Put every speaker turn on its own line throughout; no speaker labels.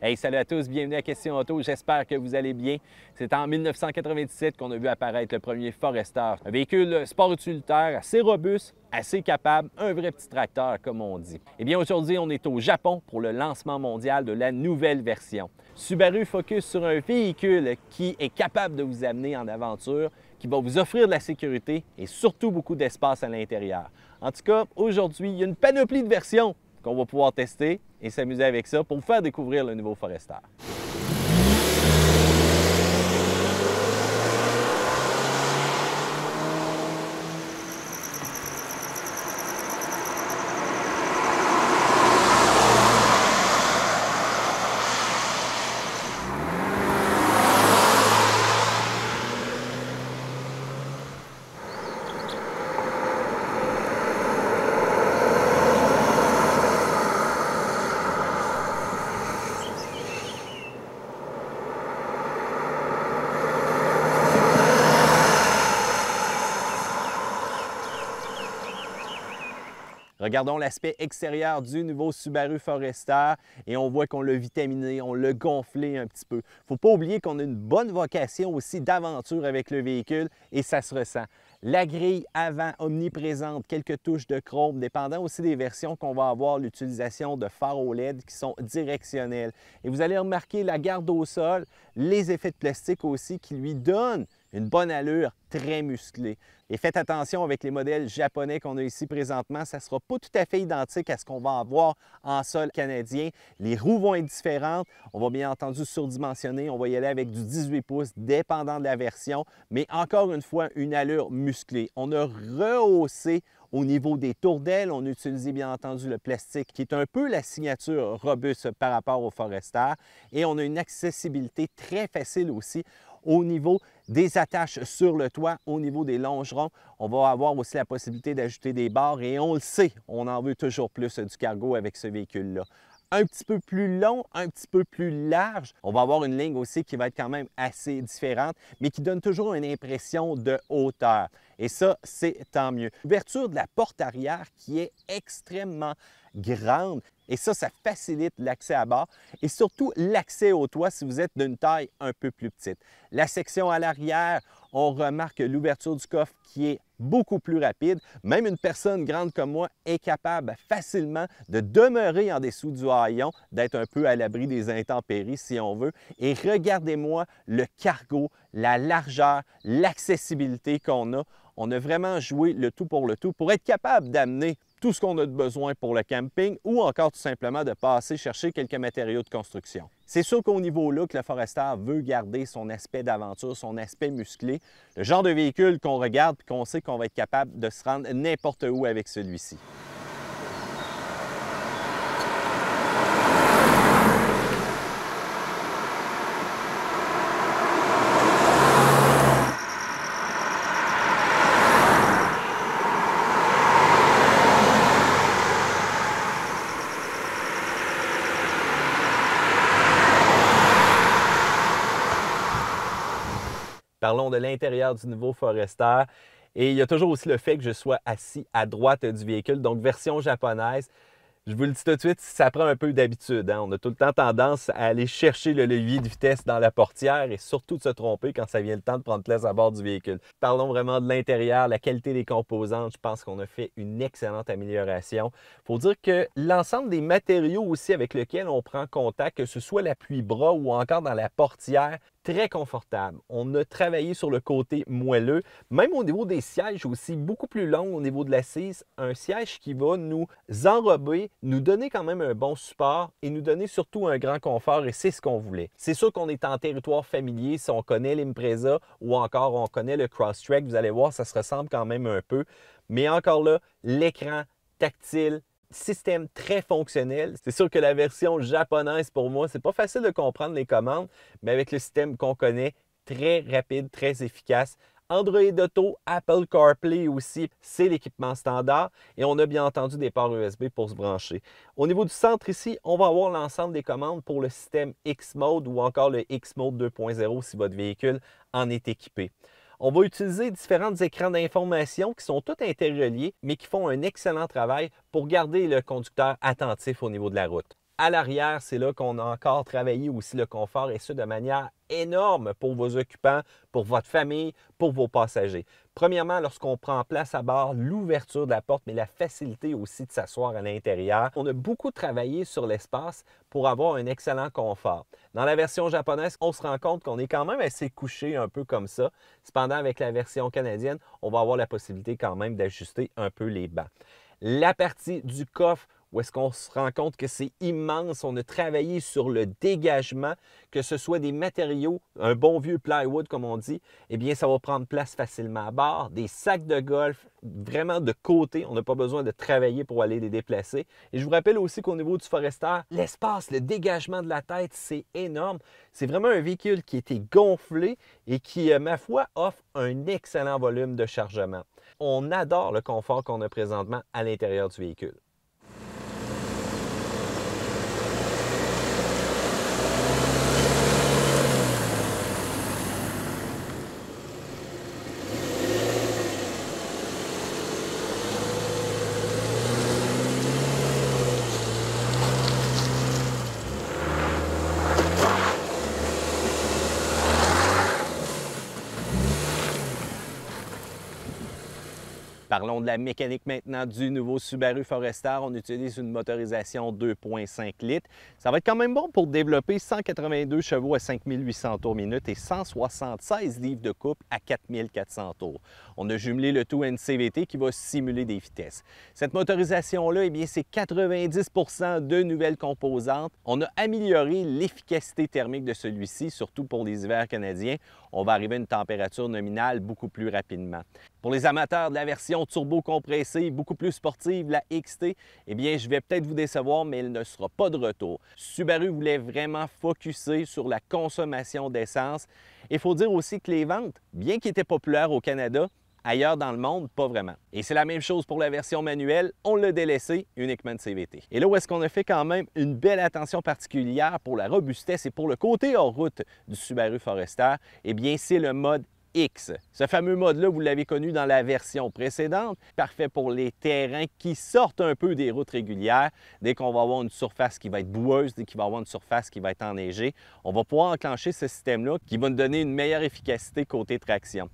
Hey, salut à tous, bienvenue à Question Auto, j'espère que vous allez bien. C'est en 1997 qu'on a vu apparaître le premier Forester, un véhicule sport utilitaire assez robuste, assez capable, un vrai petit tracteur comme on dit. Eh bien aujourd'hui, on est au Japon pour le lancement mondial de la nouvelle version. Subaru focus sur un véhicule qui est capable de vous amener en aventure, qui va vous offrir de la sécurité et surtout beaucoup d'espace à l'intérieur. En tout cas, aujourd'hui, il y a une panoplie de versions qu'on va pouvoir tester et s'amuser avec ça pour vous faire découvrir le nouveau Forester. Regardons l'aspect extérieur du nouveau Subaru Forester et on voit qu'on l'a vitaminé, on l'a gonflé un petit peu. Il ne faut pas oublier qu'on a une bonne vocation aussi d'aventure avec le véhicule et ça se ressent. La grille avant omniprésente, quelques touches de chrome, dépendant aussi des versions qu'on va avoir, l'utilisation de phares OLED qui sont directionnels. Et vous allez remarquer la garde au sol, les effets de plastique aussi qui lui donnent une bonne allure très musclée. Et faites attention avec les modèles japonais qu'on a ici présentement, ça ne sera pas tout à fait identique à ce qu'on va avoir en sol canadien. Les roues vont être différentes, on va bien entendu surdimensionner, on va y aller avec du 18 pouces dépendant de la version, mais encore une fois, une allure musclée. On a rehaussé au niveau des tourdelles, on a utilisé bien entendu le plastique qui est un peu la signature robuste par rapport au Forester et on a une accessibilité très facile aussi au niveau des attaches sur le toit, au niveau des longerons. On va avoir aussi la possibilité d'ajouter des barres et on le sait, on en veut toujours plus du cargo avec ce véhicule-là. Un petit peu plus long, un petit peu plus large. On va avoir une ligne aussi qui va être quand même assez différente, mais qui donne toujours une impression de hauteur. Et ça, c'est tant mieux. L'ouverture de la porte arrière qui est extrêmement grande. Et ça facilite l'accès à bord et surtout l'accès au toit si vous êtes d'une taille un peu plus petite. La section à l'arrière, on remarque l'ouverture du coffre qui est beaucoup plus rapide. Même une personne grande comme moi est capable facilement de demeurer en dessous du haillon, d'être un peu à l'abri des intempéries si on veut. Et regardez-moi le cargo, la largeur, l'accessibilité qu'on a. On a vraiment joué le tout pour être capable d'amener tout ce qu'on a de besoin pour le camping ou encore tout simplement de passer chercher quelques matériaux de construction. C'est sûr qu'au niveau look, le Forester veut garder son aspect d'aventure, son aspect musclé, le genre de véhicule qu'on regarde et qu'on sait qu'on va être capable de se rendre n'importe où avec celui-ci. Parlons de l'intérieur du nouveau Forester. Et il y a toujours aussi le fait que je sois assis à droite du véhicule, donc version japonaise. Je vous le dis tout de suite, ça prend un peu d'habitude. On a tout le temps tendance à aller chercher le levier de vitesse dans la portière et surtout de se tromper quand ça vient le temps de prendre place à bord du véhicule. Parlons vraiment de l'intérieur, la qualité des composantes. Je pense qu'on a fait une excellente amélioration. Il faut dire que l'ensemble des matériaux aussi avec lesquels on prend contact, que ce soit l'appui-bras ou encore dans la portière, très confortable. On a travaillé sur le côté moelleux, même au niveau des sièges aussi, beaucoup plus long au niveau de l'assise. Un siège qui va nous enrober, nous donner quand même un bon support et nous donner surtout un grand confort et c'est ce qu'on voulait. C'est sûr qu'on est en territoire familier, si on connaît l'Impreza ou encore on connaît le Crosstrek, vous allez voir, ça se ressemble quand même un peu. Mais encore là, l'écran tactile, système très fonctionnel. C'est sûr que la version japonaise, pour moi, c'est pas facile de comprendre les commandes, mais avec le système qu'on connaît, très rapide, très efficace. Android Auto, Apple CarPlay aussi, c'est l'équipement standard et on a bien entendu des ports USB pour se brancher. Au niveau du centre ici, on va avoir l'ensemble des commandes pour le système X-Mode ou encore le X-Mode 2.0 si votre véhicule en est équipé. On va utiliser différents écrans d'information qui sont tous interreliés, mais qui font un excellent travail pour garder le conducteur attentif au niveau de la route. À l'arrière, c'est là qu'on a encore travaillé aussi le confort et ce de manière énorme pour vos occupants, pour votre famille, pour vos passagers. Premièrement, lorsqu'on prend place à bord, l'ouverture de la porte, mais la facilité aussi de s'asseoir à l'intérieur. On a beaucoup travaillé sur l'espace pour avoir un excellent confort. Dans la version japonaise, on se rend compte qu'on est quand même assez couché un peu comme ça. Cependant, avec la version canadienne, on va avoir la possibilité quand même d'ajuster un peu les bancs. La partie du coffre, où est-ce qu'on se rend compte que c'est immense. On a travaillé sur le dégagement, que ce soit des matériaux, un bon vieux plywood comme on dit, eh bien ça va prendre place facilement à bord. Des sacs de golf, vraiment de côté, on n'a pas besoin de travailler pour aller les déplacer. Et je vous rappelle aussi qu'au niveau du Forester, l'espace, le dégagement de la tête, c'est énorme. C'est vraiment un véhicule qui a été gonflé et qui, ma foi, offre un excellent volume de chargement. On adore le confort qu'on a présentement à l'intérieur du véhicule. Parlons de la mécanique maintenant du nouveau Subaru Forester. On utilise une motorisation 2,5 litres. Ça va être quand même bon pour développer 182 chevaux à 5800 tours minute et 176 livres de couple à 4400 tours. On a jumelé le tout à une CVT qui va simuler des vitesses. Cette motorisation-là, eh bien, c'est 90 de nouvelles composantes. On a amélioré l'efficacité thermique de celui-ci, surtout pour les hivers canadiens. On va arriver à une température nominale beaucoup plus rapidement. Pour les amateurs de la version turbo compressée, beaucoup plus sportive, la XT, eh bien, je vais peut-être vous décevoir, mais elle ne sera pas de retour. Subaru voulait vraiment focusser sur la consommation d'essence. Il faut dire aussi que les ventes, bien qu'ils étaient populaires au Canada, ailleurs dans le monde, pas vraiment. Et c'est la même chose pour la version manuelle, on l'a délaissé uniquement de CVT. Et là où est-ce qu'on a fait quand même une belle attention particulière pour la robustesse et pour le côté hors route du Subaru Forester, eh bien, c'est le mode X. Ce fameux mode-là, vous l'avez connu dans la version précédente, parfait pour les terrains qui sortent un peu des routes régulières. Dès qu'on va avoir une surface qui va être boueuse, dès qu'il va avoir une surface qui va être enneigée, on va pouvoir enclencher ce système-là qui va nous donner une meilleure efficacité côté traction.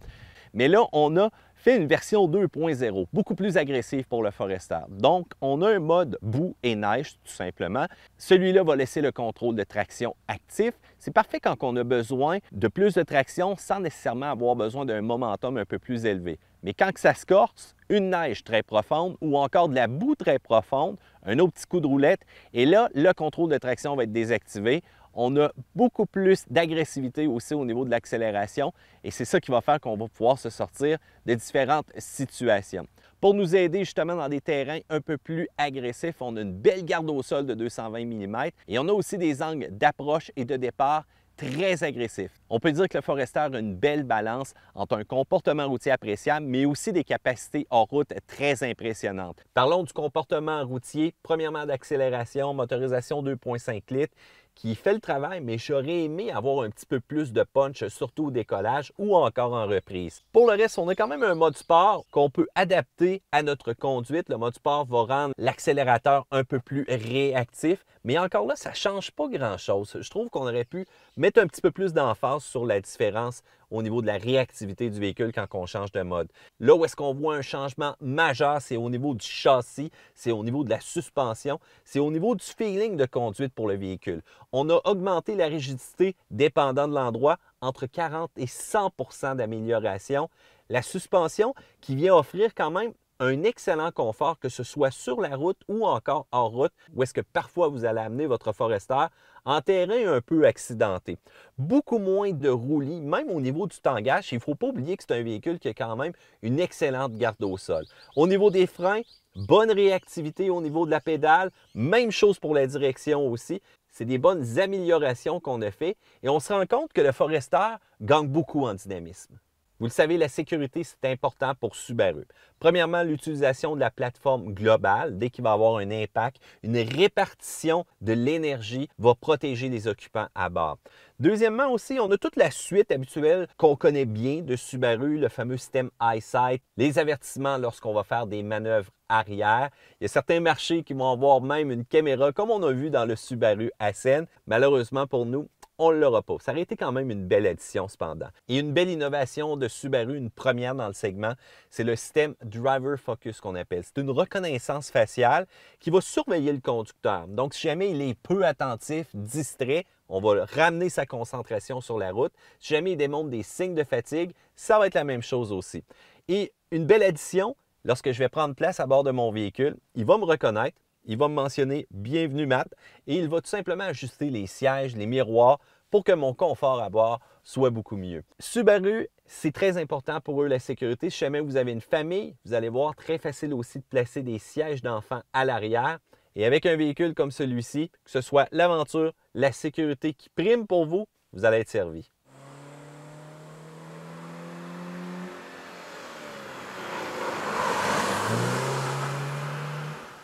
Mais là, on a fait une version 2.0, beaucoup plus agressive pour le Forester. Donc, on a un mode boue et neige, tout simplement. Celui-là va laisser le contrôle de traction actif. C'est parfait quand on a besoin de plus de traction sans nécessairement avoir besoin d'un momentum un peu plus élevé. Mais quand ça se corse, une neige très profonde ou encore de la boue très profonde, un autre petit coup de roulette, et là, le contrôle de traction va être désactivé. On a beaucoup plus d'agressivité aussi au niveau de l'accélération et c'est ça qui va faire qu'on va pouvoir se sortir de différentes situations. Pour nous aider justement dans des terrains un peu plus agressifs, on a une belle garde au sol de 220 mm et on a aussi des angles d'approche et de départ très agressif. On peut dire que le Forester a une belle balance entre un comportement routier appréciable, mais aussi des capacités hors route très impressionnantes. Parlons du comportement routier, premièrement d'accélération, motorisation 2.5 litres, qui fait le travail, mais j'aurais aimé avoir un petit peu plus de punch, surtout au décollage ou encore en reprise. Pour le reste, on a quand même un mode sport qu'on peut adapter à notre conduite. Le mode sport va rendre l'accélérateur un peu plus réactif, mais encore là, ça ne change pas grand-chose. Je trouve qu'on aurait pu mettre un petit peu plus d'emphase sur la différence au niveau de la réactivité du véhicule quand on change de mode. Là où est-ce qu'on voit un changement majeur, c'est au niveau du châssis, c'est au niveau de la suspension, c'est au niveau du feeling de conduite pour le véhicule. On a augmenté la rigidité dépendant de l'endroit entre 40 et 100 % d'amélioration. La suspension qui vient offrir quand même un excellent confort, que ce soit sur la route ou encore hors route, où est-ce que parfois vous allez amener votre Forester en terrain un peu accidenté. Beaucoup moins de roulis, même au niveau du tangage. Il ne faut pas oublier que c'est un véhicule qui a quand même une excellente garde au sol. Au niveau des freins, bonne réactivité au niveau de la pédale, même chose pour la direction aussi. C'est des bonnes améliorations qu'on a fait et on se rend compte que le Forester gagne beaucoup en dynamisme. Vous le savez, la sécurité, c'est important pour Subaru. Premièrement, l'utilisation de la plateforme globale, dès qu'il va y avoir un impact, une répartition de l'énergie va protéger les occupants à bord. Deuxièmement aussi, on a toute la suite habituelle qu'on connaît bien de Subaru, le fameux système EyeSight, les avertissements lorsqu'on va faire des manœuvres arrière. Il y a certains marchés qui vont avoir même une caméra, comme on a vu dans le Subaru Ascend. Malheureusement pour nous, on ne l'aura pas. Ça aurait été quand même une belle addition cependant. Et une belle innovation de Subaru, une première dans le segment, c'est le système Driver Focus qu'on appelle. C'est une reconnaissance faciale qui va surveiller le conducteur. Donc, si jamais il est peu attentif, distrait, on va ramener sa concentration sur la route. Si jamais il démontre des signes de fatigue, ça va être la même chose aussi. Et une belle addition, lorsque je vais prendre place à bord de mon véhicule, il va me reconnaître. Il va me mentionner « Bienvenue Matt » et il va tout simplement ajuster les sièges, les miroirs pour que mon confort à bord soit beaucoup mieux. Subaru, c'est très important pour eux la sécurité. Si jamais vous avez une famille, vous allez voir, très facile aussi de placer des sièges d'enfants à l'arrière. Et avec un véhicule comme celui-ci, que ce soit l'aventure, la sécurité qui prime pour vous, vous allez être servi.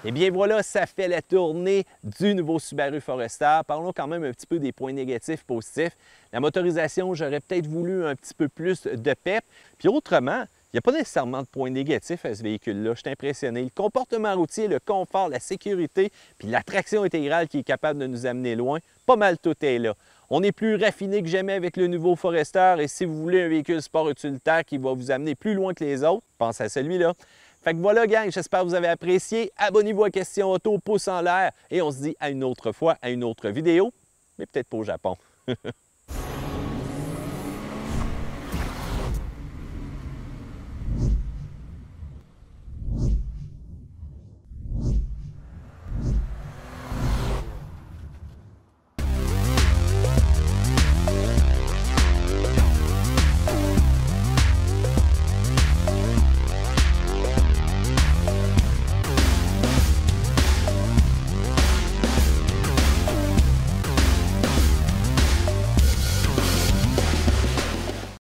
Eh bien voilà, ça fait la tournée du nouveau Subaru Forester. Parlons quand même un petit peu des points négatifs, positifs. La motorisation, j'aurais peut-être voulu un petit peu plus de pep. Puis autrement, il n'y a pas nécessairement de points négatifs à ce véhicule-là. Je suis impressionné. Le comportement routier, le confort, la sécurité, puis la traction intégrale qui est capable de nous amener loin, pas mal tout est là. On est plus raffiné que jamais avec le nouveau Forester et si vous voulez un véhicule sport utilitaire qui va vous amener plus loin que les autres, pensez à celui-là. Fait que voilà, gang, j'espère que vous avez apprécié. Abonnez-vous à Question Auto, pouce en l'air et on se dit à une autre fois, à une autre vidéo, mais peut-être pas au Japon.